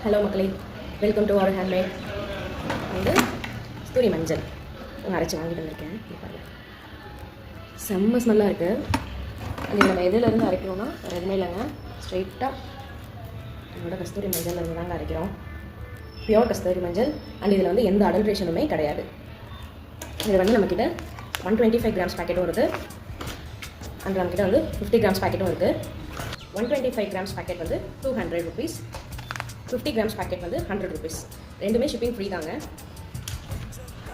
Hello மக்களே, welcome to our handmade. வந்து கஸ்தூரி மஞ்சள் அரைச்சி வாங்கிட்டு வந்திருக்கேன். பாருங்கள், செம்ம ஸ்மெல்லாக இருக்குது. அது நம்ம எதுலேருந்து அரைக்கிறோன்னா வேறு எதுவுமே இல்லைங்க, ஸ்ட்ரெயிட்டாக என்னோட கஸ்தூரி மஞ்சள்லேருந்து தாங்க அரைக்கிறோம். பியோர் கஸ்தூரி மஞ்சள். அண்ட் இதில் வந்து எந்த அடல்ட்ரேஷனுமே கிடையாது. இது வந்து நம்மக்கிட்ட 125 கிராம்ஸ் பேக்கெட்டும் இருக்குது. அண்ட் நம்மக்கிட்ட வந்து 50 கிராம்ஸ் பேக்கெட்டும் இருக்குது. 125 கிராம்ஸ் பேக்கெட் வந்து 200 ருபீஸ், 50 கிராம்ஸ் பேக்கெட் வந்து 100 ருபீஸ். ரெண்டுமே ஷிப்பிங் ஃப்ரீ தாங்க.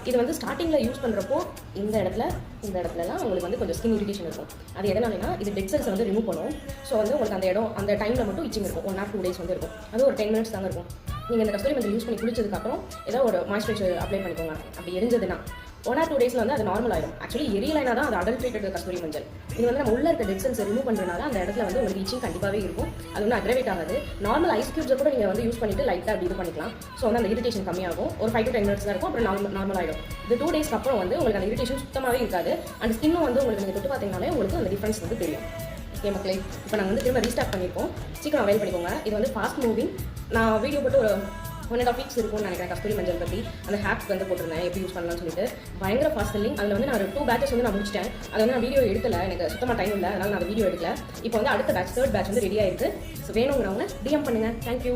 இது வந்து ஸ்டார்டிங்கில் யூஸ் பண்ணுறப்போ இந்த இடத்துலலாம் உங்களுக்கு வந்து கொஞ்சம் ஸ்கின் இரிட்டேஷன் இருக்கும். அது எதனாலனா இது டெட் செல்ஸை வந்து ரிமூவ் பண்ணும். ஸோ வந்து உங்களுக்கு அந்த டைமில் மட்டும் இச்சிங் இருக்கும். 1 or 2 days வந்து இருக்கும். அது ஒரு 10 minutes தாங்க இருக்கும். நீங்கள் இந்த கஸ்தூரி மஞ்சள் யூஸ் பண்ணி குளிச்சதுக்கப்புறம் ஏதோ ஒரு மாய்ஸ்சரைசர் அப்ளை பண்ணிக்கோங்க. அப்படி எரிஞ்சதுன்னா 1 or 2 days வந்து அது நார்மல் ஆயிடும். ஆக்சுவலி எரியலைனா தான் அது அடல்ட்ரேட்டட் கஸ்தூரி மஞ்சள். இது வந்து நம்ம உள்ள இருக்க டெட் செல்ஸ் ரிமூவ் பண்ணுறதுனால அந்த இடத்துல வந்து உங்களுக்கு இச்சிங் கண்டிப்பாகவே இருக்கும். அது வந்து அக்ரவேட் ஆகாது. நார்மல் ஐஸ் கியூப்ஸை கூட நீங்கள் வந்து யூஸ் பண்ணிட்டு லைட்டாக அப்படி இது பண்ணிக்கலாம். ஸோ வந்து அந்த இரிட்டேஷன் கம்மியாகும். ஒரு 5 to 10 minutes தான் இருக்கும். அப்புறம் நார்மல் ஆகிடும். இது 2 days அப்புறம் வந்து உங்களுக்கு அந்த இரிட்டேஷன் சுத்தமாகவே இருக்காது. அந்த ஸ்கின்னும் வந்து உங்களுக்கு நீங்கள் தொட்டு பார்த்தீங்கனாலே உங்களுக்கு அந்த டிஃப்ரென்ஸ் வந்து தெரியும். ஓகே மக்களே, இப்போ நாங்கள் வந்து திரும்ப ரீஸ்டார்ட் பண்ணியிருக்கோம். சீக்கிரம் அவைல் பண்ணிக்கோங்க. இது வந்து ஃபாஸ்ட் மூவிங். நான் வீடியோ போட்டு ஒரு 1.5 weeks இருக்கும்னு நினைக்கிறேன். கஸ்தூரி மஞ்சள் பற்றி அந்த ஹேக்ஸ் வந்து போட்டிருந்தேன், எப்படி யூஸ் பண்ணலாம்னு சொல்லிட்டு. பயங்கர ஃபாஸ்ட் செல்லிங். அதில் வந்து நான் ஒரு 2 batches வந்து நான் முடிச்சிட்டேன். அதை வந்து நான் வீடியோ எடுக்கல, எனக்கு சுத்தமாக டைம் இல்லை, அதனால் நான் வீடியோ எடுக்கல. இப்போ வந்து அடுத்த பேட்ச், 3rd batch வந்து ரெடி ஆயிருக்கு. ஸோ வேணுங்கிறவங்க DM பண்ணுங்கள். தேங்க்யூ.